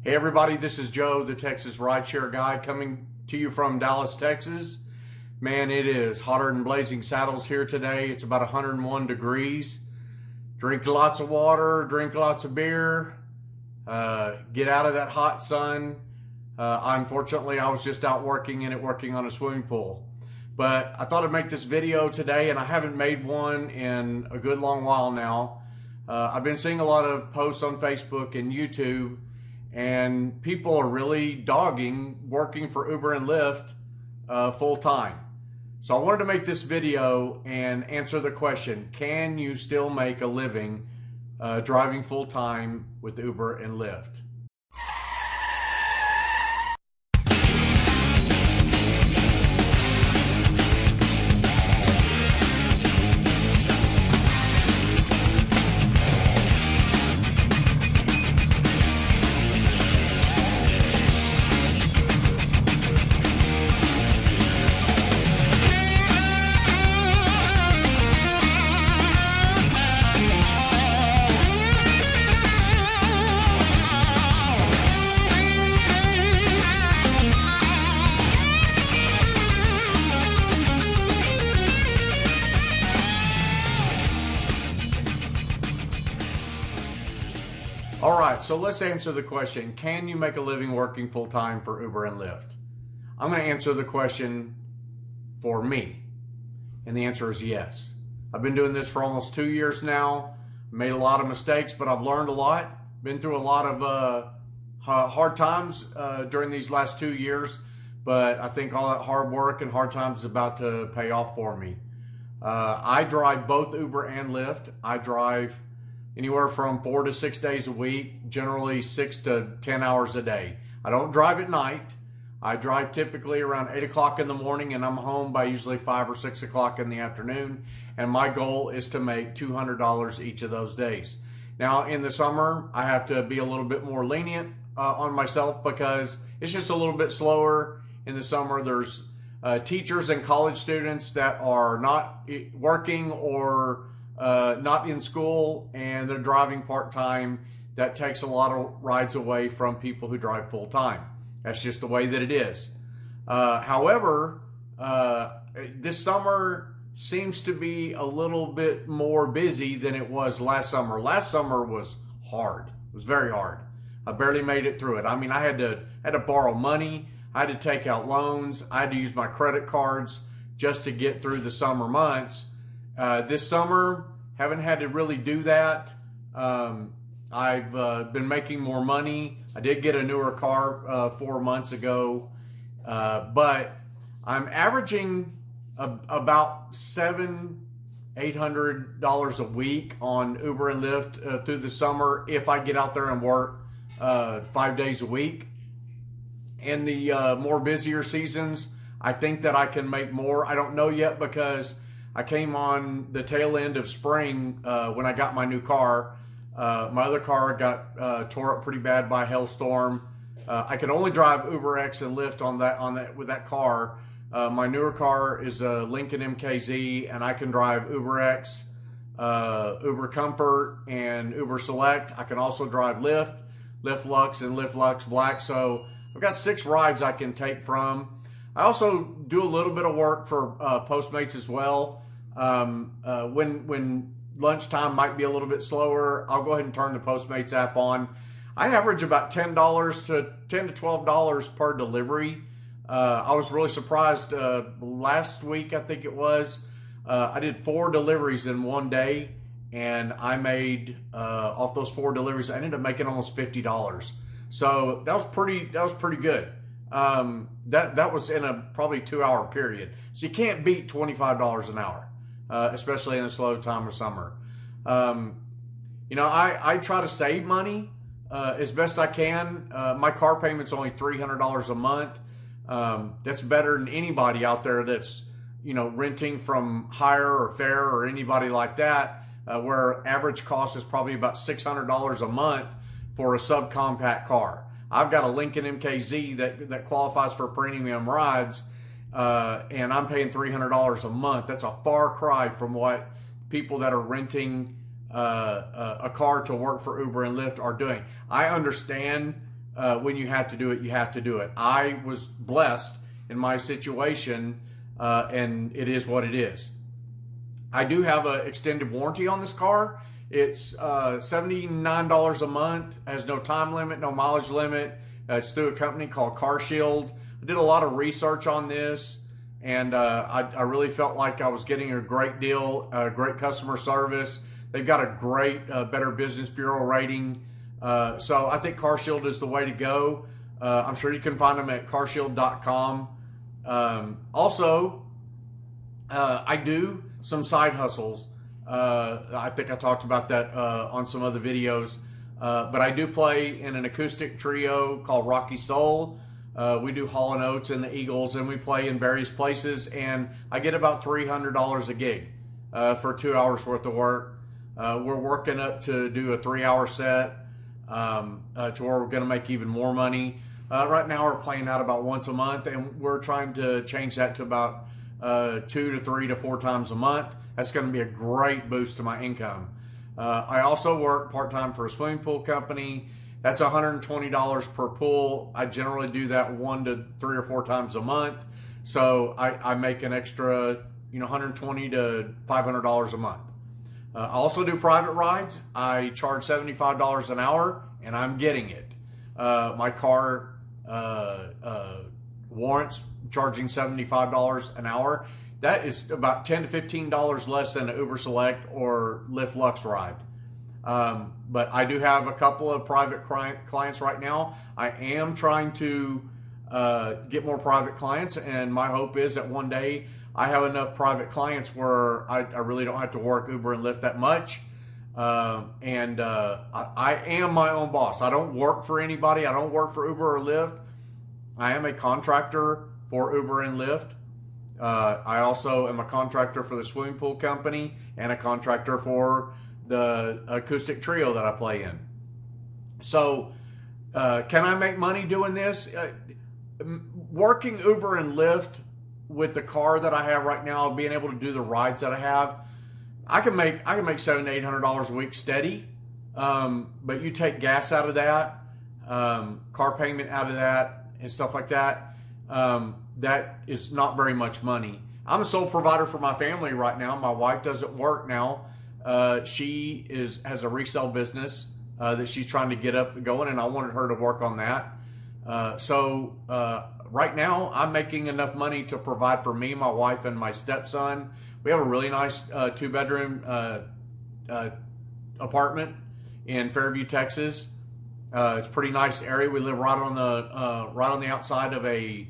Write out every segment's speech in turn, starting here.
Hey everybody, this is Joe, the Texas Rideshare Guy, coming to you from Dallas, Texas. Man, it is hotter than blazing saddles here today. It's about 101 degrees. Drink lots of water, drink lots of beer, get out of that hot sun. Unfortunately, I was just out working on a swimming pool. But I thought I'd make this video today, and I haven't made one in a good long while now. I've been seeing a lot of posts on Facebook and YouTube, and people are really dogging working for Uber and Lyft full time. So I wanted to make this video and answer the question, can you still make a living driving full time with Uber and Lyft? All right, so let's answer the question, can you make a living working full-time for Uber and Lyft? I'm going to answer the question for me, and the answer is yes. I've been doing this for almost 2 years now, made a lot of mistakes, but I've learned a lot, been through a lot of hard times during these last 2 years, but I think all that hard work and hard times is about to pay off for me. I drive both Uber and Lyft. I drive anywhere from 4 to 6 days a week, generally 6 to 10 hours a day. I don't drive at night. I drive typically around 8 o'clock in the morning, and I'm home by usually 5 or 6 o'clock in the afternoon. And my goal is to make $200 each of those days. Now, in the summer, I have to be a little bit more lenient on myself because it's just a little bit slower in the summer. There's teachers and college students that are not working or not in school, and they're driving part-time. That takes a lot of rides away from people who drive full-time. That's just the way that it is. However, this summer seems to be a little bit more busy than it was last summer. Last summer was hard. It was very hard. I barely made it through it. I mean, I had to borrow money. I had to take out loans. I had to use my credit cards just to get through the summer months. This summer, haven't had to really do that. I've been making more money. I did get a newer car 4 months ago, but I'm averaging about $700-800 a week on Uber and Lyft through the summer if I get out there and work 5 days a week. In the more busier seasons, I think that I can make more. I don't know yet because I came on the tail end of spring when I got my new car. My other car got tore up pretty bad by a hailstorm. I could only drive UberX and Lyft with that car. My newer car is a Lincoln MKZ, and I can drive UberX, Uber Comfort, and Uber Select. I can also drive Lyft, Lyft Lux, and Lyft Lux Black. So I've got 6 rides I can take from. I also do a little bit of work for Postmates as well. When lunchtime might be a little bit slower, I'll go ahead and turn the Postmates app on. I average about $10 to $12 per delivery. I was really surprised. Last week, I think it was, I did 4 deliveries in one day, and I made off those 4 deliveries, I ended up making almost $50. So that was pretty good. That was in a probably 2-hour period. So you can't beat $25 an hour, especially in the slow time of summer. I try to save money as best I can. My car payment's only $300 a month. That's better than anybody out there that's, renting from Hire or Fair or anybody like that, where average cost is probably about $600 a month for a subcompact car. I've got a Lincoln MKZ that qualifies for premium rides, and I'm paying $300 a month. That's a far cry from what people that are renting a car to work for Uber and Lyft are doing. I understand when you have to do it, you have to do it. I was blessed in my situation, and it is what it is. I do have an extended warranty on this car. It's $79 a month, has no time limit, no mileage limit. It's through a company called Car Shield. I did a lot of research on this, and I really felt like I was getting a great deal, great customer service. They've got a great Better Business Bureau rating. So I think Car Shield is the way to go. I'm sure you can find them at carshield.com. Also, I do some side hustles. I think I talked about that on some other videos. But I do play in an acoustic trio called Rocky Soul. We do Hall & Oates and the Eagles, and we play in various places. And I get about $300 a gig for 2 hours worth of work. We're working up to do a 3-hour set to where we're going to make even more money. Right now we're playing out about once a month, and we're trying to change that to about 2 to 3 to 4 times a month. That's going to be a great boost to my income. I also work part-time for a swimming pool company. That's $120 per pool. I generally do that 1 to 3 or 4 times a month. So I make an extra, $120 to $500 a month. I also do private rides. I charge $75 an hour, and I'm getting it. My car warrants charging $75 an hour. That is about $10 to $15 less than an Uber Select or Lyft Lux ride. But I do have a couple of private clients right now. I am trying to get more private clients, and my hope is that one day I have enough private clients where I really don't have to work Uber and Lyft that much. I am my own boss. I don't work for anybody. I don't work for Uber or Lyft. I am a contractor for Uber and Lyft. I also am a contractor for the swimming pool company and a contractor for the acoustic trio that I play in. So, can I make money doing this? Working Uber and Lyft with the car that I have right now, being able to do the rides that I have, I can make $700 to $800 a week steady. But you take gas out of that, car payment out of that, and stuff like that. That is not very much money. I'm a sole provider for my family right now. My wife doesn't work now. She has a resale business that she's trying to get up and going, and I wanted her to work on that. So right now, I'm making enough money to provide for me, my wife, and my stepson. We have a really nice 2-bedroom apartment in Fairview, Texas. It's a pretty nice area. We live right on the outside of a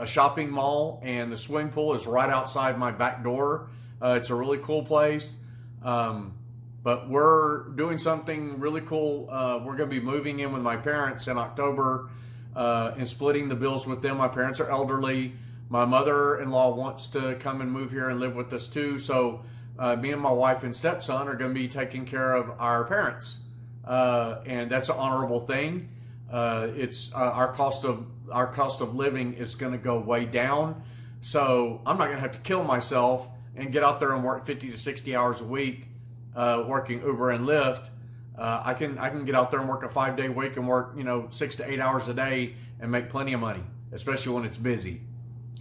shopping mall, and the swimming pool is right outside my back door. It's a really cool place. But we're doing something really cool. We're going to be moving in with my parents in October and splitting the bills with them. My parents are elderly. My mother-in-law wants to come and move here and live with us too. So me and my wife and stepson are going to be taking care of our parents. And that's an honorable thing. It's our cost of living is going to go way down. So I'm not going to have to kill myself and get out there and work 50 to 60 hours a week working Uber and Lyft. I can get out there and work a 5-day week and work 6 to 8 hours a day and make plenty of money, especially when it's busy.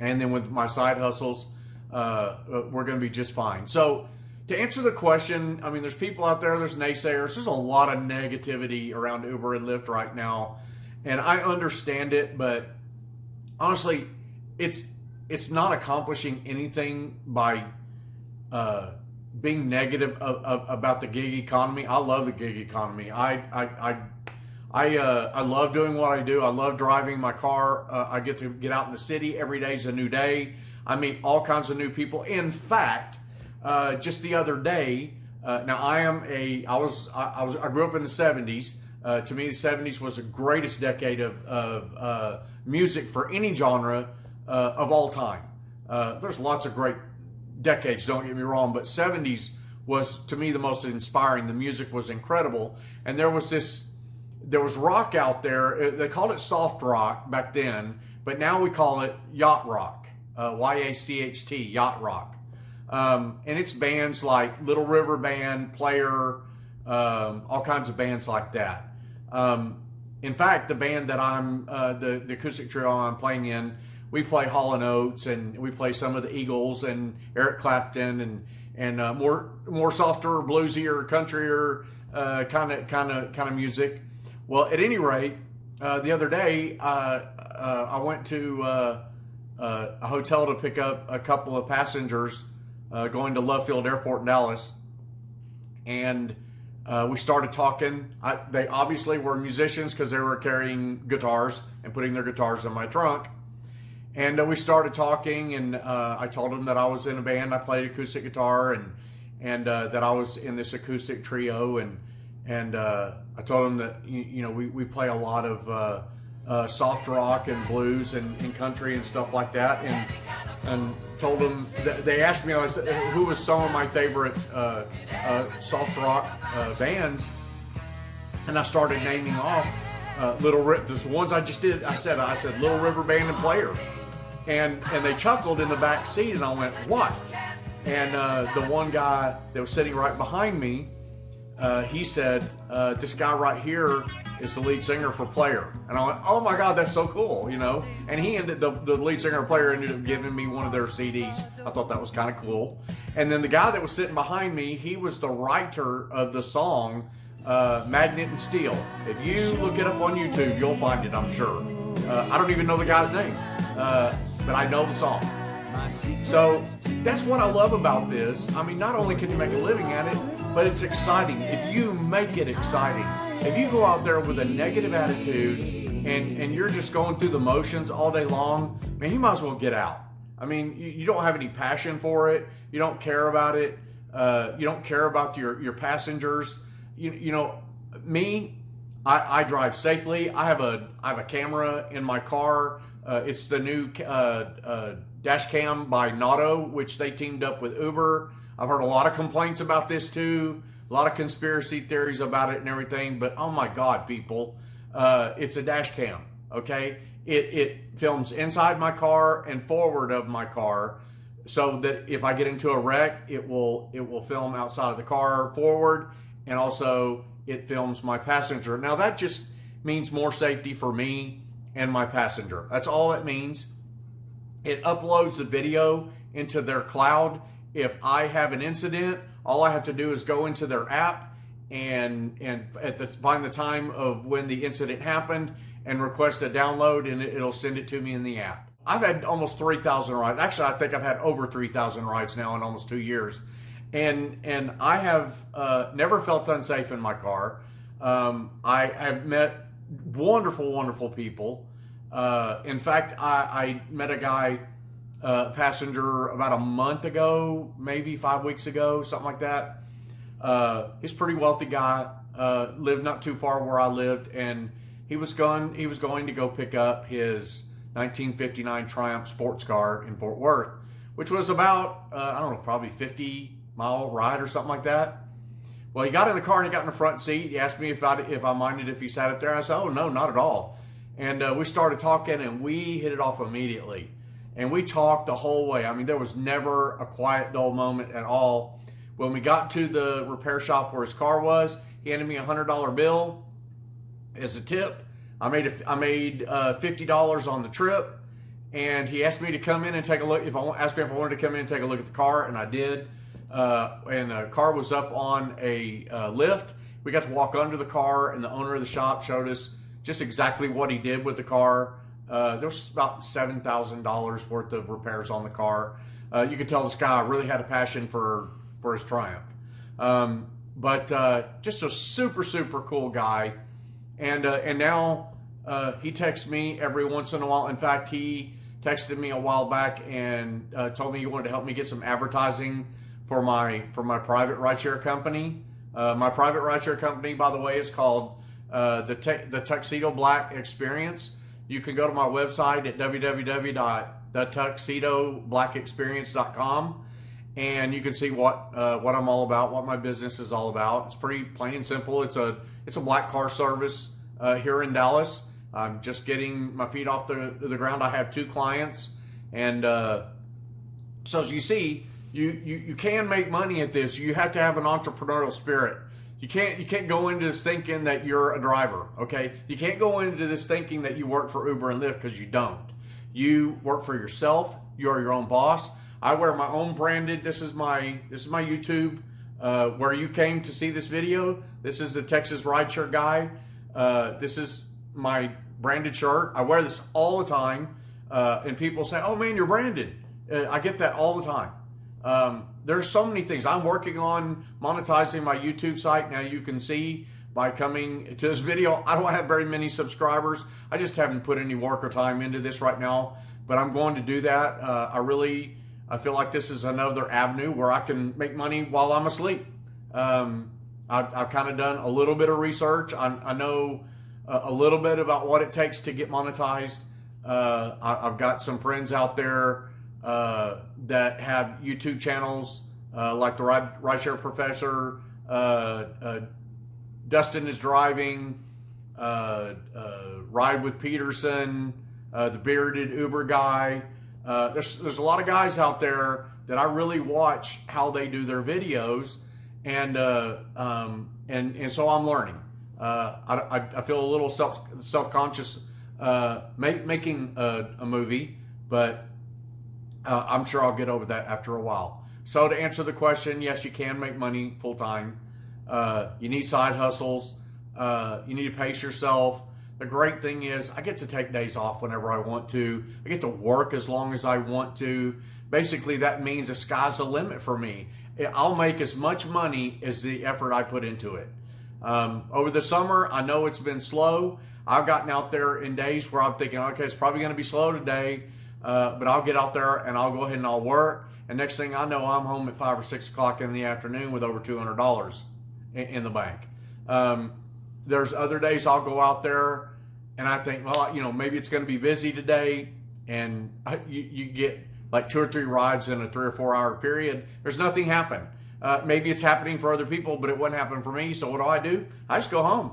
And then with my side hustles, we're going to be just fine. So to answer the question, I mean, there's people out there, there's naysayers. There's a lot of negativity around Uber and Lyft right now. And I understand it, but honestly, it's not accomplishing anything by being negative about the gig economy. I love the gig economy. I love doing what I do. I love driving my car. I get to get out in the city. Every day is a new day. I meet all kinds of new people. In fact, just the other day, now I grew up in the 70s. To me, the 70s was the greatest decade of music for any genre of all time. There's lots of great decades, don't get me wrong, but 70s was, to me, the most inspiring. The music was incredible. And there was rock out there. They called it soft rock back then, but now we call it yacht rock, Y-A-C-H-T, yacht rock. And it's bands like Little River Band, Player, all kinds of bands like that. In fact, the band that I'm, the acoustic trio I'm playing in, we play Hall & Oates, and we play some of the Eagles and Eric Clapton, and more softer, bluesier, countryer kind of music. Well, at any rate, the other day I went to a hotel to pick up a couple of passengers going to Love Field Airport in Dallas, and we started talking. They obviously were musicians because they were carrying guitars and putting their guitars in my trunk. And we started talking, and I told them that I was in a band. I played acoustic guitar, and that I was in this acoustic trio. And I told them that we play a lot of soft rock and blues and country and stuff like that. And told them that they asked me who was some of my favorite soft rock bands, and I started naming off the ones I just did. I said Little River Band and Player. And they chuckled in the back seat, and I went, what? And the one guy that was sitting right behind me, he said, this guy right here is the lead singer for Player. And I went, oh my God, that's so cool, And the lead singer of Player ended up giving me one of their CDs. I thought that was kind of cool. And then the guy that was sitting behind me, he was the writer of the song Magnet and Steel. If you look it up on YouTube, you'll find it, I'm sure. I don't even know the guy's name. But I know the song. So that's what I love about this. I mean, not only can you make a living at it, but it's exciting. If you make it exciting, if you go out there with a negative attitude and you're just going through the motions all day long, man, you might as well get out. I mean, you don't have any passion for it. You don't care about it. You don't care about your passengers. Me, I drive safely. I have a camera in my car. It's the new dash cam by Notto, which they teamed up with Uber. I've heard a lot of complaints about this too, a lot of conspiracy theories about it and everything, but oh my God, people, it's a dash cam, okay? It films inside my car and forward of my car, so that if I get into a wreck, it will film outside of the car forward, and also it films my passenger. Now that just means more safety for me and my passenger. That's all it means. It uploads the video into their cloud. If I have an incident, all I have to do is go into their app and find the time of when the incident happened and request a download, and it'll send it to me in the app. I've had almost 3,000 rides. Actually, I think I've had over 3,000 rides now in almost 2 years. And I have never felt unsafe in my car. I have met wonderful, wonderful people. In fact, I met a guy, passenger, about a month ago, maybe 5 weeks ago, something like that. He's a pretty wealthy guy, lived not too far where I lived, and he was going to go pick up his 1959 Triumph sports car in Fort Worth, which was about, I don't know, probably 50-mile ride or something like that. Well, he got in the car and he got in the front seat. He asked me if I minded if he sat up there. I said, oh, no, not at all. And we started talking, and we hit it off immediately. And we talked the whole way. I mean, there was never a quiet, dull moment at all. When we got to the repair shop where his car was, he handed me a $100 bill as a tip. I made $50 on the trip, and he asked me to come in and take a look. Asked me if I wanted to come in and take a look at the car, and I did. And the car was up on a lift. We got to walk under the car, and the owner of the shop showed us just exactly what he did with the car. There was about $7,000 worth of repairs on the car. You could tell this guy really had a passion for his Triumph. But just a super, super cool guy. And now he texts me every once in a while. In fact, he texted me a while back and told me he wanted to help me get some advertising for my private rideshare company. My private rideshare company, by the way, is called the Tuxedo Black Experience. You can go to my website at www.thetuxedoblackexperience.com, and you can see what I'm all about, what my business is all about. It's pretty plain and simple. It's a black car service here in Dallas. I'm just getting my feet off the ground. I have 2 clients, and so as you see, you can make money at this. You have to have an entrepreneurial spirit. You can't go into this thinking that you're a driver, okay? You can't go into this thinking that you work for Uber and Lyft, because you don't. You work for yourself. You are your own boss. I wear my own branded. This is my YouTube. Where you came to see this video. This is the Texas Rideshare Guy. This is my branded shirt. I wear this all the time, and people say, "Oh man, you're branded." I get that all the time. There's so many things. I'm working on monetizing my YouTube site. Now you can see by coming to this video, I don't have very many subscribers. I just haven't put any work or time into this right now, but I'm going to do that. I feel like this is another avenue where I can make money while I'm asleep. I've kind of done a little bit of research. I know a little bit about what it takes to get monetized. I've got some friends out there that have YouTube channels, like the Rideshare Professor, Dustin is Driving, Ride with Peterson, the Bearded Uber Guy. There's a lot of guys out there that I really watch how they do their videos, and so I'm learning. I feel a little self-conscious making a movie, but I'm sure I'll get over that after a while. So to answer the question, yes, you can make money full time. You need side hustles. You need to pace yourself. The great thing is I get to take days off whenever I want to. I get to work as long as I want to. Basically, that means the sky's the limit for me. I'll make as much money as the effort I put into it. Over the summer, I know it's been slow. I've gotten out there in days where I'm thinking, okay, it's probably going to be slow today, but I'll get out there and I'll go ahead and I'll work. And next thing I know, I'm home at 5 or 6 o'clock in the afternoon with over $200 in the bank. There's other days I'll go out there and I think, well, maybe it's going to be busy today, and you get like 2 or 3 rides in a 3 or 4 hour period. There's nothing happen. Maybe it's happening for other people, but it wouldn't happen for me. So what do? I just go home.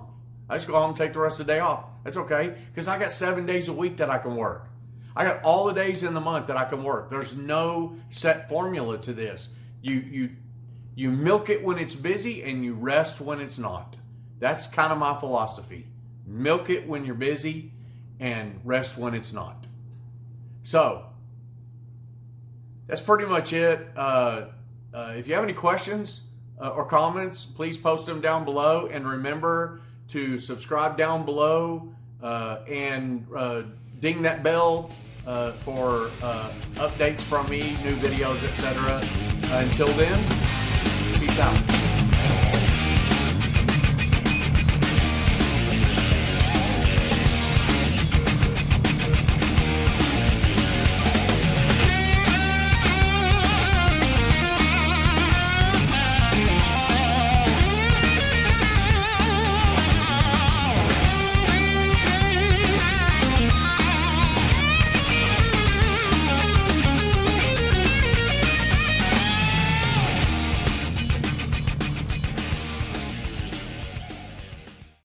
I just go home and take the rest of the day off. That's okay, because I got 7 days a week that I can work. I got all the days in the month that I can work. There's no set formula to this. You milk it when it's busy and you rest when it's not. That's kind of my philosophy. Milk it when you're busy and rest when it's not. So that's pretty much it. If you have any questions or comments, please post them down below. And remember to subscribe down below and ding that bell for updates from me, new videos, etc. Until then, peace out.